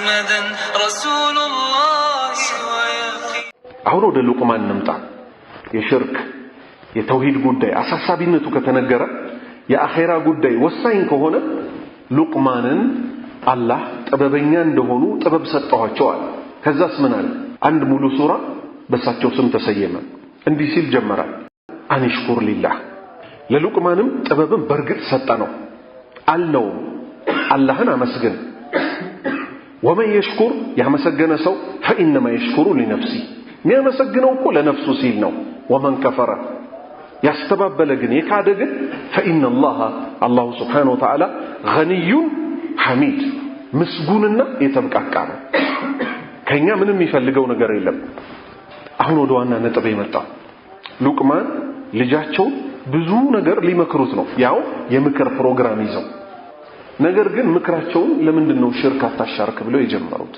محمدا رسول الله ويقين አሁን ወደ ሉቅማን እንምጣ የሽርክ የተውሂድ ጉዳይ አሳሳቢነቱ ከተነገረ የአኺራ ጉዳይ ወሳኝ ከሆነ ሉቅማንን አላህ ጥበበኛ እንደሆኑ ጥበብ ሰጣቸው ከዛስ ምን አለ አንድ ሙሉ ሱራ በሳቸው ስም ተሰየመ እንዲህ ሲል ጀመረ አንሽኩር ሊላህ ለሉቅማንም ጥበብን በርግጥ ሰጣነው አለው አላህን አመስግን ወመን يشكر ያመሰገነ ሰው فإنما يشكر لنفسه የሚያመሰግነው እኮ ለነፍሱ ሲል ነው ومن كفر ያስተባበለ ግን የካደ ግን فإن الله سبحانه وتعالى غني حميد مسغوننا የተብቃቃ ነው ከኛ ምንም የሚፈልገው ነገር የለም አሁን ወደ ዋና ነጥብ የመጣው ሉቅማን ልጃቸው ብዙ ነገር ሊመክሩት ነው ያው የምክር ፕሮግራም ይዘው ነገር ግን ምክራቸውን ለምንድነው ሽርክ አታሻርክ ብለው የጀመሩት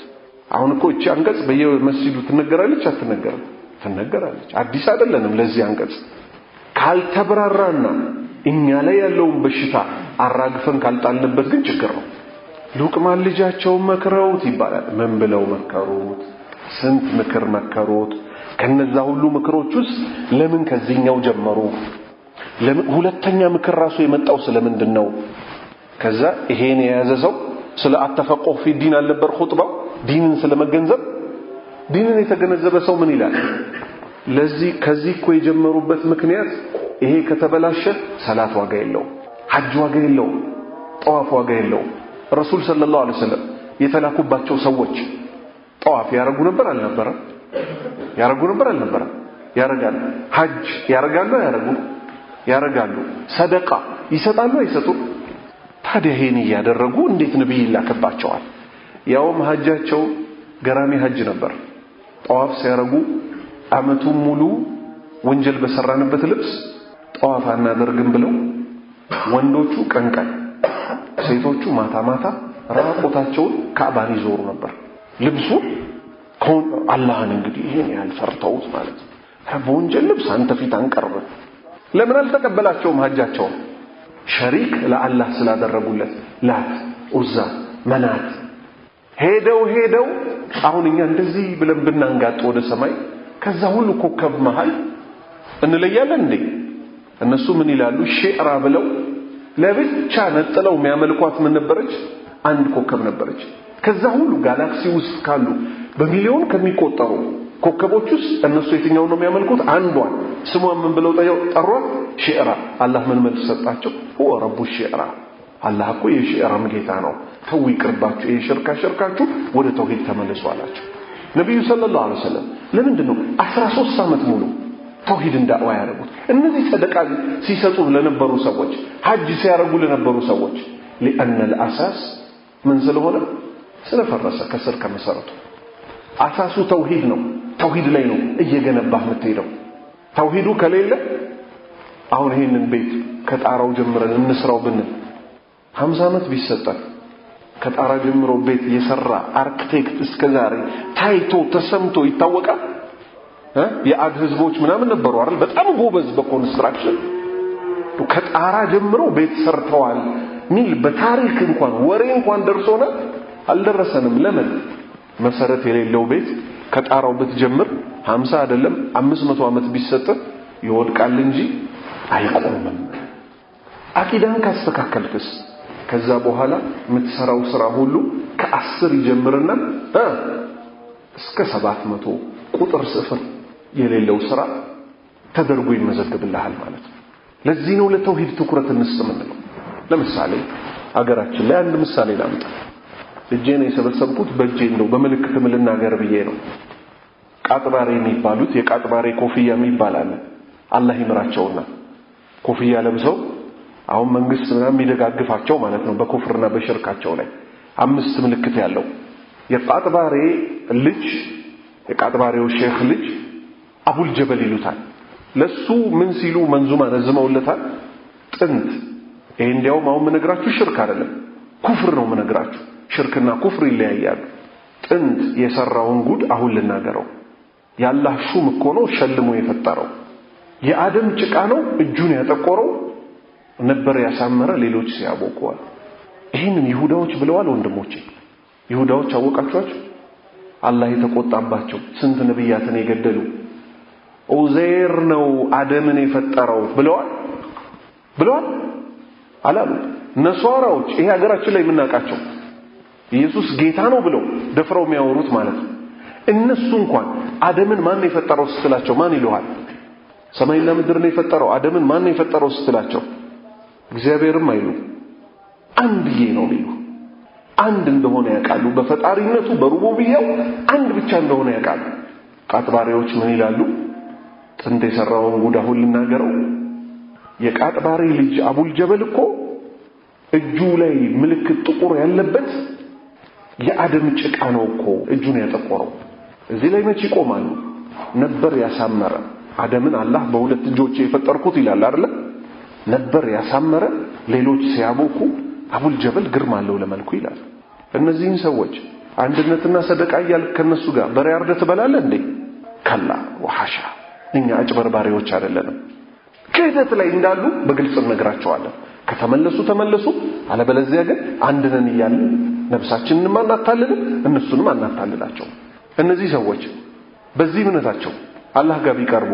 አሁን እኮ እቺ አንቀጽ በየመስጂዱ ትነገራለች አትነገርም ትነገራለች አዲስ አይደለንም ለዚህ አንቀጽ ካልተብራራና እኛ ላይ ያለውን በሽታ አራግፈን ካልጣልንበት ግን ችግር ነው ሉቅማን ልጃቸው መክረውት ይባላል ምን ብለው መከሩት ስንት ምክር መከሩት ከነዛ ሁሉ ምክሮች ውስጥ ለምን ከዚህኛው ጀመሩ ለምን ሁለተኛ ምክር ራሱ የመጣው ስለምንድነው ከዛ ይሄን የያዘ ሰው ስለ አተፈቆህ في الدين አልነበር ኹጥባው ዲንን ስለመገንዘብ ዲንን የተገነዘበ ሰው ምን ይላል ለዚህ ከዚህ እኮ የጀመሩበት ምክንያት ይሄ ከተበላሸ ሰላት ዋጋ የለው ሐጅ ዋጋ የለው ጧፍ ዋጋ የለው ረሱል ሰለላሁ ዐለይሂ ወሰለም የተላኩባቸው ሰዎች ጧፍ ያረጉ ነበር አልነበረ ያረጋሉ ሐጅ ያረጋሉ ሰደቃ ይሰጣሉ አይሰጡ ታዲያ ይሄን ያደረጉ እንዴት ነብይ ይላከባቸዋል ያውም ሐጃቸው ገራሚ ሐጅ ነበር ጧፍ ሲያረጉ አመቱን ሙሉ ወንጀል በሰራንበት ልብስ ጧፍ አናደርግም ብለው ወንዶቹ ቀንቀን ሴቶቹ ማታ ራቆታቸውን ካዕባን ይዞሩ ነበር ልብሱ አላህን እንግዲህ ይሄን ያልፈርተውት ማለት ነው በወንጀል ልብስ አንተ ፊት አንቀርብ ለምን አልተቀበላቸውም ሐጃቸው ሸሪክ ለአላህ ስላደረጉለት ላት ኡዛ መናት ሄደው አሁን እኛ እንደዚህ ብለን ብናንጋጥ ወደ ሰማይ ከዛ ሁሉ ኮከብ መሃል እንለያለን እንዴ እነሱ ምን ይላሉ ሺዕራ ብለው ለብቻ ነጥለው የሚያመልኳት ምን ነበረች አንድ ኮከብ ነበረች ከዛ ሁሉ ጋላክሲ ውስጥ ካሉ በሚሊዮን ከሚቆጠሩ ኮከቦች ውስጥ እነሱ የትኛው ነው የሚያመልኩት አንዷን ስሟን ምን ብለው ጠሯት ሺዕራ አላህ ምን መልስ ሰጣቸው هو رب الشعرى አላህ እኮ የሺዕራም ጌታ ነው ተው ይቅርባችሁ የሽርካችሁ ወደ ተውሂድ ተመለሱ አላቸው ነብዩ ሰለላሁ ዐለይሂ ወሰለም ለምንድነው 13 ዓመት ሙሉ ተውሂድን ዳዕዋ ያደረጉት እነዚህ ሰደቃ ሲሰጡ ለነበሩ ሰዎች ሐጅ ሲያረጉ ለነበሩ ሰዎች لأن الأساس من ስለሆነ ስለፈረሰ ከስር ከመሰረቱ አሳሱ ተውሂድ ነው ተውሂድ ላይ ነው እየገነባህ የምትሄደው ተውሂዱ ከሌለ አሁን ይሄንን ቤት ከጣራው ጀምረን እንስራው ብንል 50 ዓመት ቢሰጣል ከጣራ ጀምሮ ቤት የሰራ አርኪቴክት እስከዛሬ ታይቶ ተሰምቶ ይታወቃል የአድ ህዝቦች ምናምን ነበሩ አይደል በጣም ጎበዝ በኮንስትራክሽን ከጣራ ጀምሮ ቤት ሰርተዋል ሚል በታሪክ እንኳን ወሬ እንኳን ደርሶና አልደረሰንም ለምን መሰረት የሌለው ቤት ከጣራው ብትጀምር 50 አይደለም 500 ዓመት ቢሰጥ ይወድቃል እንጂ አይቆምም አቂዳን ካስተካከልክስ ከዛ በኋላ የምትሰራው ስራ ሁሉ ከ10 ይጀምርና እስከ 700 ቁጥር ስፍር የሌለው ስራ ተደርጎ ይመዘግብልሃል ማለት ነው ለዚህ ነው ለተውሂድ ትኩረት እንስጥምንለው ለምሳሌ አገራችን ላይ አንድ ምሳሌ ላምጣ እጄን የሰበሰብኩት በእጄ ነው በመልእክት ምልናገር ብዬ ነው ቃጥባሬ የሚባሉት የቃጥባሬ ኮፍያ የሚባላል አላህ ይምራቸውና ኮፍያ ለብሰው አሁን መንግስት ምናምን ይደጋግፋቸው ማለት ነው በኩፍርና በሽርካቸው ላይ 5 ምልክት ያለው የቃጥባሬ ልጅ የቃጥባሬው ሼክ ልጅ አቡል ጀበል ይሉታል ለሱ ምን ሲሉ መንዙማ ነዝመውለታል ጥንት ይሄ እንዲያው ማው ምንግራችሁ ሽርክ አይደለም ኩፍር ነው ምንግራችሁ ሽርክና ኩፍር ይለያያሉ ጥንት የሰራውን ጉድ አሁን ልናገረው ያላህ ሹም እኮ ነው ሸልሞ የፈጠረው የአደም ጭቃ ነው እጁን ያጠቆረው ነበር ያሳመረ ሌሎች ሲያቦቁዋል ይሄንን ይሁዳዎች ብለዋል ወንድሞቼ ይሁዳዎች አወቃችኋቸው? አላህ የተቆጣባቸው ስንት ነብያትን የገደሉ ኡዘይር ነው አደምን የፈጠረው ብለዋል አላሉ። ነሷራዎች ይሄ ሀገራችን ላይ የምናውቃቸው ኢየሱስ ጌታ ነው ብለው ደፍረው የሚያወሩት ማለት ነው። እነሱ እንኳን አደምን ማን የፈጠረው ስትላቸው ማን ይሉሃል? ሰማይና ምድርን የፈጠረው አደምን ማን የፈጠረው ስትላቸው እግዚአብሔርም አይሉ አንድዬ ነው ይሉ። አንድ እንደሆነ ያውቃሉ። በፈጣሪነቱ በሩቡብያው አንድ ብቻ እንደሆነ ያውቃሉ። ቃጥባሪዎች ምን ይላሉ? ጥንት የሰራውን ጉድ አሁን ልናገረው። የቃጥባሪ ልጅ አቡል ጀበል እኮ እጁ ላይ ምልክት ጥቁር ያለበት የአደም ጭቃ ነው እኮ እጁን ያጠቆረው። እዚህ ላይ መቼ ይቆማሉ? ነበር ያሳመረ አደምን አላህ በሁለት እጆቹ የፈጠርኩት ይላል አይደል? ነበር ያሳመረ ሌሎች ሲያቦኩ አቡል ጀበል ግርማ አለው ለመልኩ ይላል። እነዚህን ሰዎች አንድነትና ሰደቃ እያልክ ከነሱ ጋር በሬ አርደህ ትበላለህ እንዴ? ከላ ወሐሻ። እኛ አጭበርባሪዎች አይደለንም። ክህደት ላይ እንዳሉ በግልጽ እንነግራቸዋለን። ከተመለሱ ተመለሱ፣ አለበለዚያ ግን አንድ ነን እያልን ነፍሳችንንም አናታልልም እነሱንም አናታልላቸው። እነዚህ ሰዎች በዚህ እምነታቸው አላህ ጋር ቢቀርቡ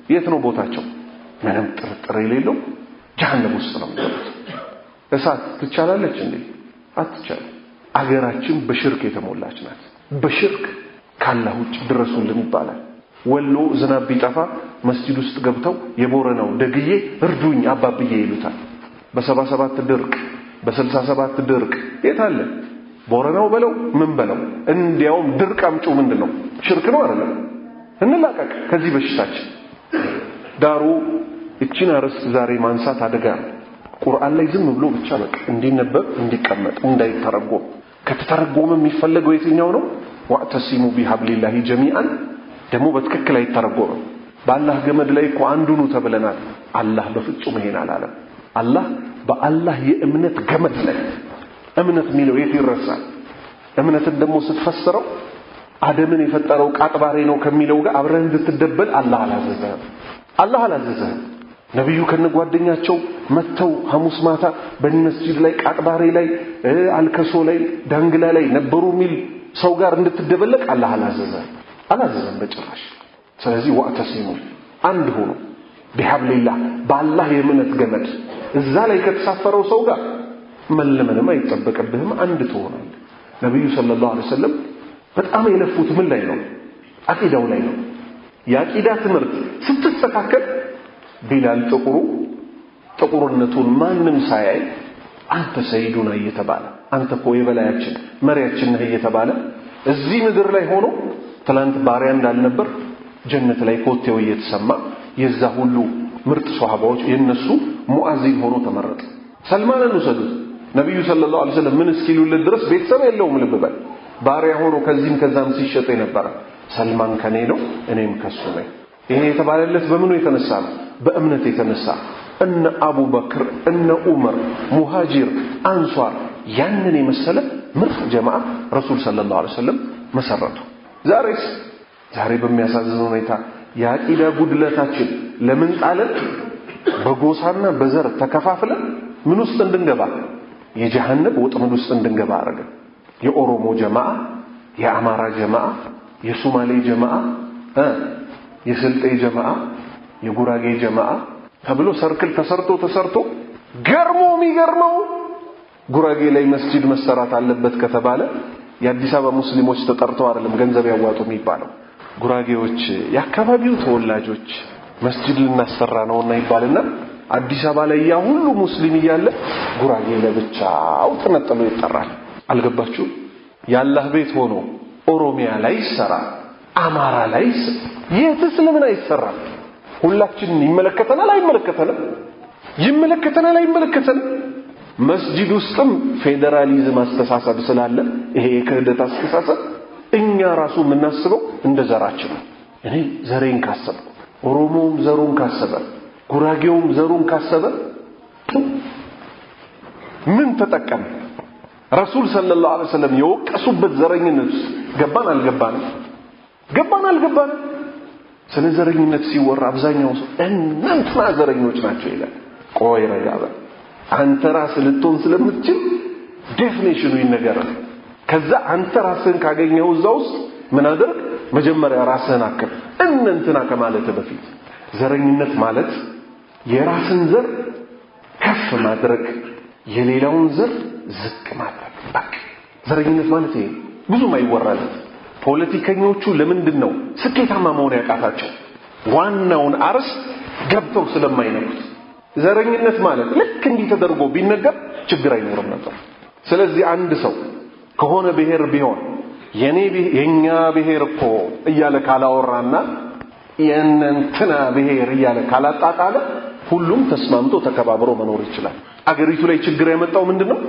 የት ነው ቦታቸው? ምንም ጥርጥር የሌለው ጀሃነም ውስጥ ነው የሚገቡት። እሳት ትቻላለች እንዴ? አትቻልም። አገራችን በሽርክ የተሞላች ናት። በሽርክ ካላህ ውጭ ድረሱልን ይባላል። ወሎ ዝናብ ቢጠፋ መስጂድ ውስጥ ገብተው የቦረናው ደግዬ እርዱኝ አባብዬ ይሉታል። በ77 ድርቅ በ67 ድርቅ የታለ ቦረናው በለው ምን በለው። እንዲያውም ድርቅ አምጩ ምንድነው? ሽርክ ነው አይደለም? እንላቀቅ ከዚህ በሽታችን። ዳሩ እቺን አርዕስት ዛሬ ማንሳት አደጋ ነው። ቁርአን ላይ ዝም ብሎ ብቻ በቃ እንዲነበብ እንዲቀመጥ እንዳይተረጎም። ከተተረጎመ የሚፈለገው የትኛው ነው? ወአተሲሙ ቢሐብሊላሂ ጀሚአን ደግሞ በትክክል አይተረጎምም። በአላህ ገመድ ላይ እኮ አንዱኑ ተብለናል። አላህ በፍጹም ይሄን አላለም። አላህ በአላህ የእምነት ገመድ ላይ እምነት የሚለው የት ይረሳል? እምነትን ደግሞ ስትፈስረው አደምን የፈጠረው ቃጥባሬ ነው ከሚለው ጋር አብረን እንድትደበል አላህ አላዘዘህም። ነብዩ ከነጓደኛቸው መተው ሐሙስ ማታ በመስጂድ ላይ ቃጥባሬ ላይ አልከሶ ላይ ዳንግላ ላይ ነበሩ ሚል ሰው ጋር እንድትደበለቅ አላህ አላዘዘም በጭራሽ። ስለዚህ ወአተሲሙ አንድ ሆኖ ቢሐብሊላህ በአላህ የእምነት ገመድ እዛ ላይ ከተሳፈረው ሰው ጋር መለመንም አይጠበቅብህም። አንድ ትሆናለህ። ነብዩ ሰለላሁ ዐለይሂ ወሰለም በጣም የለፉት ምን ላይ ነው? አቂዳው ላይ ነው። የአቂዳ ትምህርት ስትስተካከል ቢላል ጥቁርነቱን ማንም ሳያይ አንተ ሰይዱና እየተባለ አንተ እኮ የበላያችን መሪያችን ነህ እየተባለ እዚህ ምድር ላይ ሆኖ ትላንት ባሪያ እንዳልነበር ጀነት ላይ ኮቴው እየተሰማ የዛ ሁሉ ምርጥ ሷሃባዎች የነሱ ሙአዚን ሆኖ ተመረጠ። ሰልማንን ወሰዱት። ነብዩ ሰለላሁ ዐለይሂ ወሰለም ምን እስኪሉለት ድረስ ቤተሰብ የለውም። ልብ በል ባሪያ ሆኖ ከዚህም ከዛም ሲሸጥ የነበረ ሰልማን ከኔ ነው እኔም ከሱ ነኝ። ይሄ የተባለለት በምኑ የተነሳ ነው? በእምነት የተነሳ። እነ አቡበክር እነ ዑመር ሙሃጂር አንሷር ያንን የመሰለ ምርጥ ጀማዓ ረሱል ሰለላሁ ዐለይሂ ወሰለም መሰረቱ። ዛሬ በሚያሳዝን ሁኔታ የአቂዳ ጉድለታችን ለምን ጣለን? በጎሳና በዘር ተከፋፍለን ምን ውስጥ እንድንገባ የጀሃነም ወጥመድ ውስጥ እንድንገባ አረገ። የኦሮሞ ጀማዓ፣ የአማራ ጀማዓ፣ የሶማሌ ጀማዓ፣ የስልጤ ጀማዓ፣ የጉራጌ ጀማዓ ተብሎ ሰርክል ተሰርቶ ገርሞ የሚገርመው ጉራጌ ላይ መስጂድ መሰራት አለበት ከተባለ የአዲስ አበባ ሙስሊሞች ተጠርተው አይደለም ገንዘብ ያዋጡ የሚባለው። ጉራጌዎች የአካባቢው ተወላጆች መስጂድ ልናሰራ ነውና ይባልና አዲስ አበባ ላይ ያ ሁሉ ሙስሊም እያለ ጉራጌ ለብቻው ተነጥሎ ይጠራል። አልገባችሁ? ያላህ ቤት ሆኖ ኦሮሚያ ላይ ይሰራ፣ አማራ ላይ የትስ ለምን አይሰራም? ሁላችንን ይመለከተናል አይመለከተንም? መስጂድ ውስጥም ፌደራሊዝም አስተሳሰብ ስላለ ይሄ የክህደት አስተሳሰብ እኛ ራሱ የምናስበው እንደ ዘራችን ነው። እኔ ዘሬን ካሰብኩ ኦሮሞም ዘሩን ካሰበ ጉራጌውም ዘሩን ካሰበ ምን ተጠቀም? ረሱል ሰለላሁ ዐለይሂ ወሰለም የወቀሱበት ዘረኝነት ገባን አልገባን? ስለ ዘረኝነት ሲወራ አብዛኛው ሰው እናንተ ዘረኞች ናቸው ይላል። ቆይ ረጋ በል አንተ ራስህ ልትሆን ስለምትችል ዴፊኒሽኑ ይነገራል። ከዛ አንተ ራስህን ካገኘው እዛው ምን አድርግ መጀመሪያ ራስህን አክም እንንትና ከማለት በፊት ዘረኝነት ማለት የራስን ዘር ከፍ ማድረግ የሌላውን ዘር ዝቅ ማድረግ በቃ ዘረኝነት ማለት ይሄ ብዙም አይወራለት ፖለቲከኞቹ ለምንድነው ስኬታማ መሆን ያቃታቸው ዋናውን አርስ ገብተው ስለማይነኩት ዘረኝነት ማለት ልክ እንዲህ ተደርጎ ቢነገር ችግር አይኖርም ነበር ስለዚህ አንድ ሰው ከሆነ ብሔር ቢሆን የኛ ብሔር እኮ እያለ ካላወራና የእንትና ብሔር እያለ ካላጣጣለ ሁሉም ተስማምቶ ተከባብሮ መኖር ይችላል አገሪቱ ላይ ችግር ያመጣው ምንድነው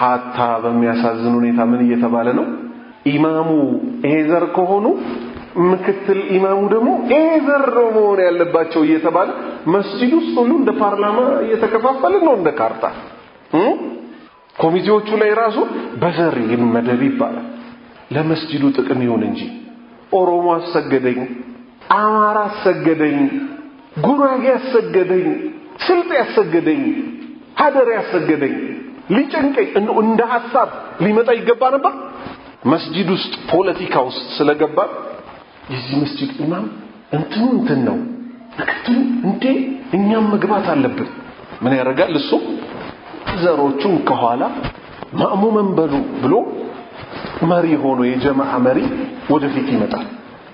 ሀታ በሚያሳዝን ሁኔታ ምን እየተባለ ነው ኢማሙ ኤዘር ከሆኑ ምክትል ኢማሙ ደግሞ ኤዘር መሆን ያለባቸው እየተባለ መስጂድ ውስጥ ሁሉ እንደ ፓርላማ እየተከፋፈለ ነው እንደ ካርታ ኮሚቴዎቹ ላይ ራሱ በዘር ይመደብ ይባላል ለመስጂዱ ጥቅም ይሁን እንጂ ኦሮሞ አሰገደኝ አማራ አሰገደኝ ጉራጌ አሰገደኝ ስልጤ አሰገደኝ ሀደሬ አሰገደኝ ሊጨንቀኝ እንደ ሐሳብ ሊመጣ ይገባ ነበር መስጂድ ውስጥ ፖለቲካ ውስጥ ስለገባ የዚህ መስጂድ ኢማም እንትን ነው ምክትሉ እንዴ እኛም መግባት አለብን ምን ያደርጋል እሱ ዘሮቹን ከኋላ ማእሙመን በሉ ብሎ መሪ ሆኖ የጀማዓ መሪ ወደፊት ይመጣል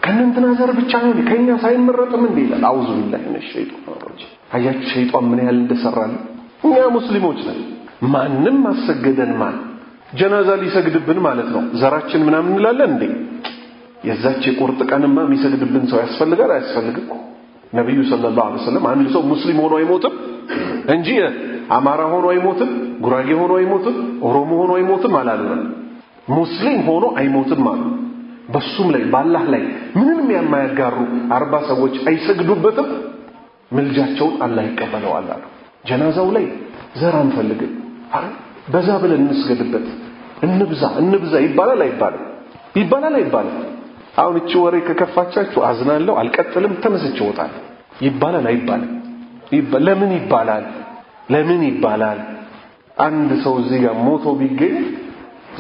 ከእንትና ዘር ብቻ ነው ከኛ ሳይመረጥም እንዴ ይላል አውዙ ቢላሂ ሚነሽ ሸይጣን ረጂም አያችሁ ሸይጣን ምን ያህል እንደሰራን እኛ ሙስሊሞች ነን ማንንም አሰገደን ማን ጀናዛ ሊሰግድብን ማለት ነው ዘራችን ምናምን እንላለን እንዴ የዛች ቁርጥ ቀንማ የሚሰግድብን ሰው ያስፈልጋል አያስፈልግም ነብዩ ሰለላሁ ዐለይሂ ወሰለም አንድ ሰው ሙስሊም ሆኖ አይሞትም እንጂ አማራ ሆኖ አይሞትም ጉራጌ ሆኖ አይሞትም ኦሮሞ ሆኖ አይሞትም አላለም ሙስሊም ሆኖ አይሞትም ማለት በሱም ላይ በአላህ ላይ ምንም የማያጋሩ 40 ሰዎች አይሰግዱበትም ምልጃቸውን አላህ ይቀበለዋል አሉ ጀናዛው ላይ ዘር አንፈልግም በዛ ብለን እንስገድበት እንብዛ ይባላል አይባልም አሁን እቺ ወሬ ከከፋቻችሁ አዝናለሁ አልቀጥልም ተነስቼ እወጣለሁ ይባላል አይባልም ለምን ይባላል አንድ ሰው እዚህ ጋር ሞቶ ቢገኝ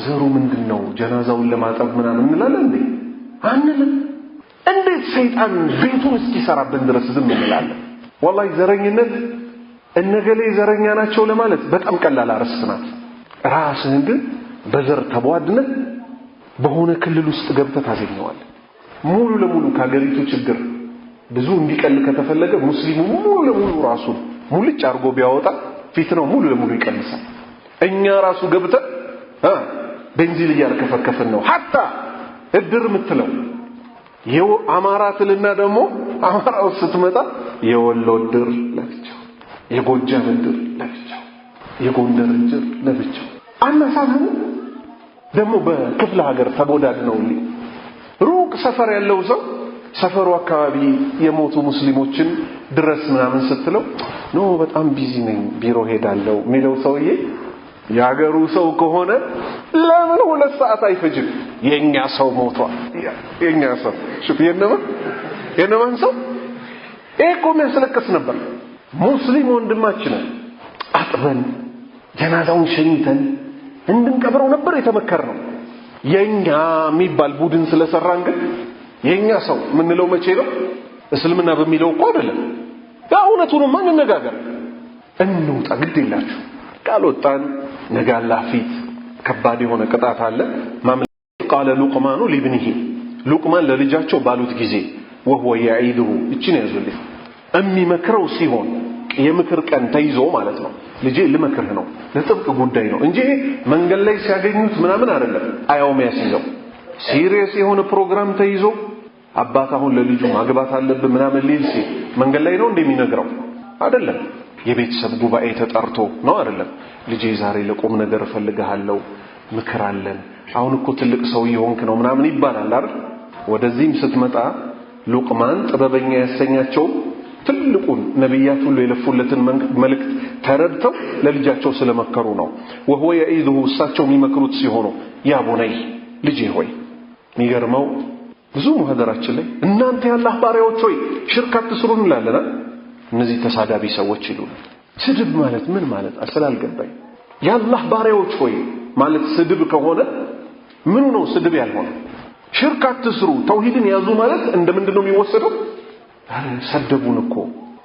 ዘሩ ምንድነው ጀናዛውን ለማጠብ ምናምን እንላለን እንዴ አንልም እንዴት ሰይጣን ቤቱን እስኪሰራብን ድረስ ዝም እንላለን ወላሂ ዘረኝነት እነገሌ ዘረኛ ናቸው ለማለት በጣም ቀላል አርዕስት ናት ራስህን ግን በዘር ተቧድነህ በሆነ ክልል ውስጥ ገብተህ ታገኘዋለህ ሙሉ ለሙሉ ከሀገሪቱ ችግር ብዙ እንዲቀል ከተፈለገ ሙስሊሙ ሙሉ ለሙሉ ራሱን ሙልጭ አርጎ ቢያወጣ ፊትናው ሙሉ ለሙሉ ይቀንሳል እኛ ራሱ ገብተን ቤንዚል እያርከፈከፈን ነው ሐታ እድር ምትለው አማራትልና ደግሞ አማራው ስትመጣ የወሎ እድር ለብቻው የጎጃም እድር ለብቻው የጎንደር እድር ለብቻው አናሳዝን ደግሞ በክፍለ ሀገር ተቦዳድነው ሩቅ ሰፈር ያለው ሰው ሰፈሩ አካባቢ የሞቱ ሙስሊሞችን ድረስ ምናምን ስትለው ኖ በጣም ቢዚ ነኝ ቢሮ ሄዳለሁ ሚለው ሰውዬ ያገሩ ሰው ከሆነ ለምን 2 ሰዓት አይፈጅም የኛ ሰው ሞቷል የኛ ሰው ሹፍ የነማን ሰው እኮ የሚያስለቅስ ነበር ሙስሊም ወንድማችን አጥበን ጀናዛውን ሸኝተን እንድንቀብረው ነበር የተመከረው የኛ የሚባል ቡድን ስለሰራን ግን የኛ ሰው ምንለው መቼ ነው እስልምና በሚለው እኮ አይደለም ያውነቱን ማን እንነጋገር እንውጣ ግድ ይላችሁ ቃልወጣን ነጋላ ፊት ከባድ የሆነ ቅጣት አለ ማም ቃለ ሉቅማኑ ለብኒሂ ሉቅማን ለልጃቸው ባሉት ጊዜ ወሆ ያዒዱሁ እቺን ያዙልኝ የሚመክረው ሲሆን የምክር ቀን ተይዞ ማለት ነው ልጄ ልመክርህ ነው ለጥብቅ ጉዳይ ነው እንጂ መንገድ ላይ ሲያገኙት ምናምን አይደለም አያውም ያስይዘው ሲሪየስ የሆነ ፕሮግራም ተይዞ አባት አሁን ለልጁ ማግባት አለበት ምናምን ሊልሲ መንገድ ላይ ነው እንደሚነግረው አይደለም የቤተሰብ ጉባኤ ተጠርቶ ነው አይደለም ልጄ ዛሬ ለቆም ነገር ፈልጋለሁ ምክር አለን አሁን እኮ ትልቅ ሰው ይሆንክ ነው ምናምን ይባላል አይደል ወደዚህም ስትመጣ ሉቅማን ጥበበኛ ያሰኛቸው ትልቁን ነብያት ሁሉ የለፉለትን መልእክት ተረድተው ለልጃቸው ስለመከሩ ነው ወሆ ያዒዱሁ እሳቸው የሚመክሩት ሲሆኑ ያ ቡነይ ልጄ ሆይ የሚገርመው ብዙ ሙሐደራችን ላይ እናንተ ያላህ ባሪያዎች ሆይ ሽርክ አትስሩ እንላለን እነዚህ ተሳዳቢ ሰዎች ይሉናል ስድብ ማለት ምን ማለት አስላልገባኝ ያላህ ባሪያዎች ሆይ ማለት ስድብ ከሆነ ምኑ ነው ስድብ ያልሆነው? ሽርክ አትስሩ ተውሂድን ያዙ ማለት እንደምንድነው የሚወሰደው? ሰደቡን እኮ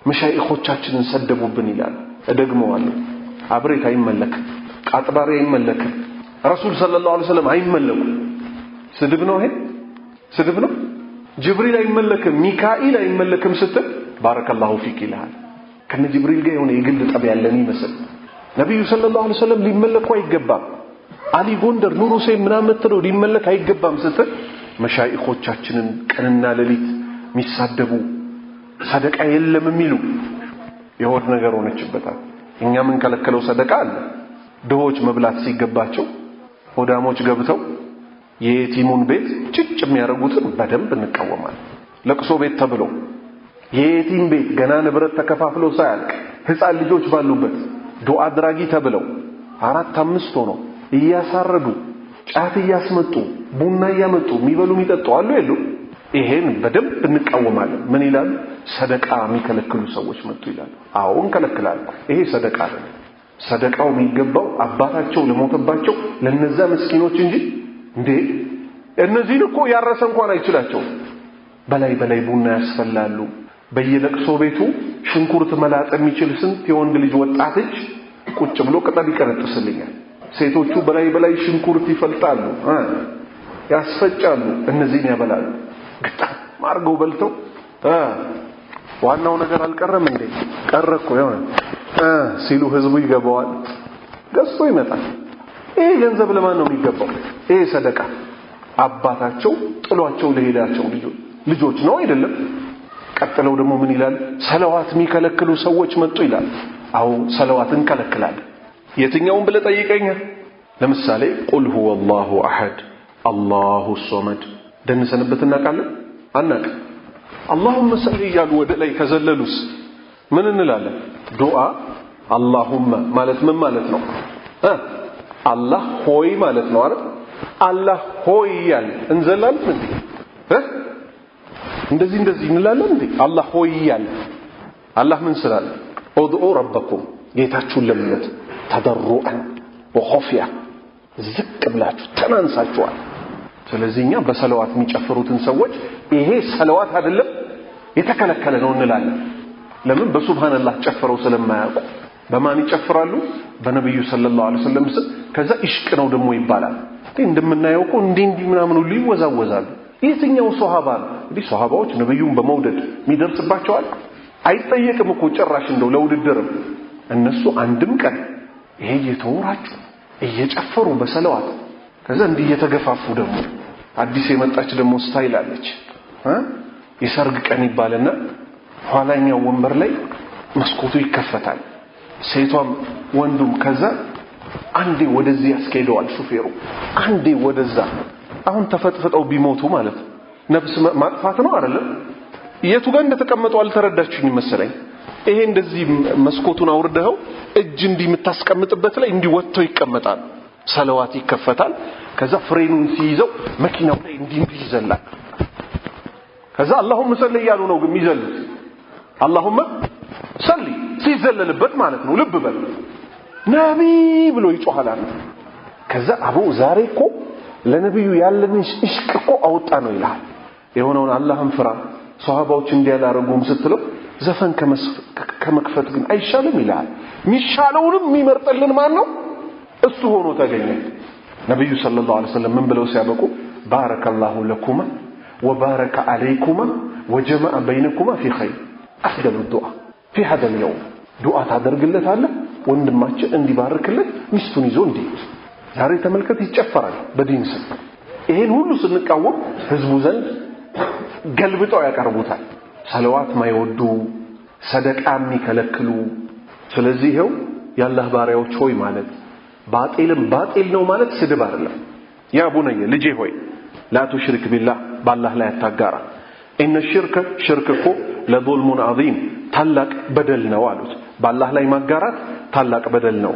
መሻይኾቻችንን ሰደቡብን ይላል። እደግመዋለሁ። አብሬት አይመለክም፣ ቃጥባሪ አይመለክም፣ ረሱል ሰለላሁ ዐለይሂ ወሰለም አይመለኩም። ስድብ ነው ይሄ? ስድብ ነው? ጅብሪል አይመለክም፣ ሚካኤል አይመለክም ስትል ባረከላሁ ፊክ ይላል። ከነ ጅብሪል ጋር የሆነ የግል ጠብ ያለን ይመስል ነብዩ ሰለላሁ ዐለይሂ ወሰለም ሊመለኩ አይገባም። አሊ ጎንደር ኑሩ ሁሴን ምናምን መጥተው ሊመለክ አይገባም ስትል መሻይኾቻችንን ቀንና ሌሊት የሚሳደቡ ሰደቃ የለም የሚሉ የሆነ ነገር ሆነችበታል። እኛ ምን ከለከለው ሰደቃ አለ? ድሆች መብላት ሲገባቸው ሆዳሞች ገብተው የየቲሙን ቤት ጭጭ የሚያረጉትን በደንብ እንቃወማለን። ለቅሶ ቤት ተብሎ የየቲም ቤት ገና ንብረት ተከፋፍሎ ሳያልቅ ህፃን ልጆች ባሉበት ዱዓ አድራጊ ተብለው 4-5 ሆነው እያሳረዱ ጫት እያስመጡ ቡና እያመጡ የሚበሉ የሚጠጡ አሉ የሉ? ይሄን በደንብ እንቃወማለን። ምን ይላሉ? ሰደቃ የሚከለክሉ ሰዎች መጡ ይላሉ። አዎ እንከለክላለን። ይሄ ሰደቃ አይደለም። ሰደቃው የሚገባው አባታቸው ለሞተባቸው ለነዛ ምስኪኖች እንጂ እንዴ እነዚህን እኮ ያረሰ እንኳን አይችላቸው። በላይ ቡና ያስፈላሉ። በየለቅሶ ቤቱ ሽንኩርት መላጥ የሚችል ስንት የወንድ ልጅ ወጣት እጅ ቁጭ ብሎ ቅጠል ይቀረጥስልኛል። ሴቶቹ በላይ ሽንኩርት ይፈልጣሉ፣ ያስፈጫሉ፣ እነዚህን ያበላሉ። ግጣም አርገው በልተው ዋናው ነገር አልቀረም እንዴ? ቀረኮ ይሆን ሲሉ ህዝቡ ይገባዋል፣ ገዝቶ ይመጣል። ይሄ ገንዘብ ለማን ነው የሚገባው? ይሄ ሰደቃ አባታቸው ጥሏቸው ለሄዳቸው ልጆች ነው አይደለም? ቀጥለው ደግሞ ምን ይላል? ሰለዋት የሚከለክሉ ሰዎች መጡ ይላል። አዎ ሰለዋትን እንከለክላለን። የትኛውን ብለ ጠይቀኛ? ለምሳሌ ቁል ሁወ አላሁ አሐድ አላሁ ሶመድ ደንሰንበት እናውቃለን? አናውቅ። አላሁመ ሰሊ እያሉ ወደ ላይ ከዘለሉስ ምን እንላለን? ዱዓ አላሁመ ማለት ምን ማለት ነው? አላህ ሆይ ማለት ነው አይደል? አላህ ሆይ ያለ እንዘላለን እንዴ? እንደዚህ እንላለን እንዴ? አላህ ሆይ ያለ አላህ ምን ስላለ? ኡድኡ ረበኩም ጌታችሁን ለምኑት፣ ተደሩአን ወኸፊያ ዝቅ ብላችሁ ተናንሳችኋል። ስለዚህኛ በሰለዋት የሚጨፍሩትን ሰዎች ይሄ ሰለዋት አይደለም የተከለከለ ነው እንላለን። ለምን? በሱብሃንአላህ ጨፍረው ስለማያውቁ። በማን ይጨፍራሉ? በነብዩ ሰለላሁ ዐለይሂ ወሰለም ስም። ከዛ ኢሽቅ ነው ደግሞ ይባላል። እንደምናየው እኮ እንዲህ ምናምን ሁሉ ይወዛወዛሉ። የትኛው ሱሐባ ነው? እንዲህ ሱሐባዎች ነብዩን በመውደድ የሚደርስባቸዋል? አይጠየቅም እኮ ጭራሽ እንደው ለውድድርም። እነሱ አንድም ቀን ይሄ እየተወራጩ እየጨፈሩ በሰለዋት ከዛ እንዲህ እየተገፋፉ ደግሞ አዲስ የመጣች ደግሞ ስታይል አለች። የሰርግ ቀን ይባልና ኋላኛው ወንበር ላይ መስኮቱ ይከፈታል። ሴቷም ወንዱም ከዛ አንዴ ወደዚህ ያስኬደዋል ሹፌሩ፣ አንዴ ወደዛ። አሁን ተፈጥፈጠው ቢሞቱ ማለት ነፍስ ማጥፋት ነው አይደለም? የቱ ጋር እንደተቀመጡ አልተረዳችሁኝ መሰለኝ። ይሄ እንደዚህ መስኮቱን አውርደው እጅ እንዲህ የምታስቀምጥበት ላይ እንዲህ ወጥቶ ይቀመጣል። ሰለዋት ይከፈታል። ከዛ ፍሬኑን ሲይዘው መኪናው ላይ እንዲህ ይዘላል። ከዛ አላሁመ ሰሊ ያሉ ነው ግን የሚዘሉት። አላሁመ ሰሊ ሲዘለልበት ማለት ነው። ልብ በል ነቢ ብሎ ይጮሃል። ከዛ አቡ ዛሬ እኮ ለነብዩ ያለን ኢሽቅ እኮ አውጣ ነው ይላል። የሆነውን አላህን ፍራ ሷሃባዎች እንዲያላረጉም ስትለው ዘፈን ከመክፈት ግን አይሻልም ይላል። ሚሻለውንም የሚመርጥልን ማን ነው? እሱ ሆኖ ተገኘ። ነብዩ ሰለላሁ ዐለይሂ ወሰለም ምን ብለው ሲያበቁ ባረከላሁ ለኩማ ወባረከ አለይኩማ ወጀመዐ በይነኩማ ፊ ኸይር አፍደሉ ዱዓ ፊ هذا اليوم ዱዓ ታደርግለታለህ ወንድማችን እንዲባርክለት ሚስቱን ይዞ እንዲሄድ። ዛሬ ተመልከት ይጨፈራል በዲን ስም። ይሄን ሁሉ ስንቃወም ህዝቡ ዘንድ ገልብጠው ያቀርቡታል። ሰለዋት ማይወዱ ሰደቃ የሚከለክሉ። ስለዚህ ይሄው ያላህ ባሪያዎች ሆይ ማለት ባጢልም ባጢል ነው ማለት ስድብ አይደለም። ያ ቡነየ ልጄ ሆይ ላ ትሽሪክ ቢላህ ባላህ ላይ አታጋራ። ኢነ ሽርክ እኮ ለዙልሙን ዐዚም ታላቅ በደል ነው አሉት። ባላህ ላይ ማጋራት ታላቅ በደል ነው።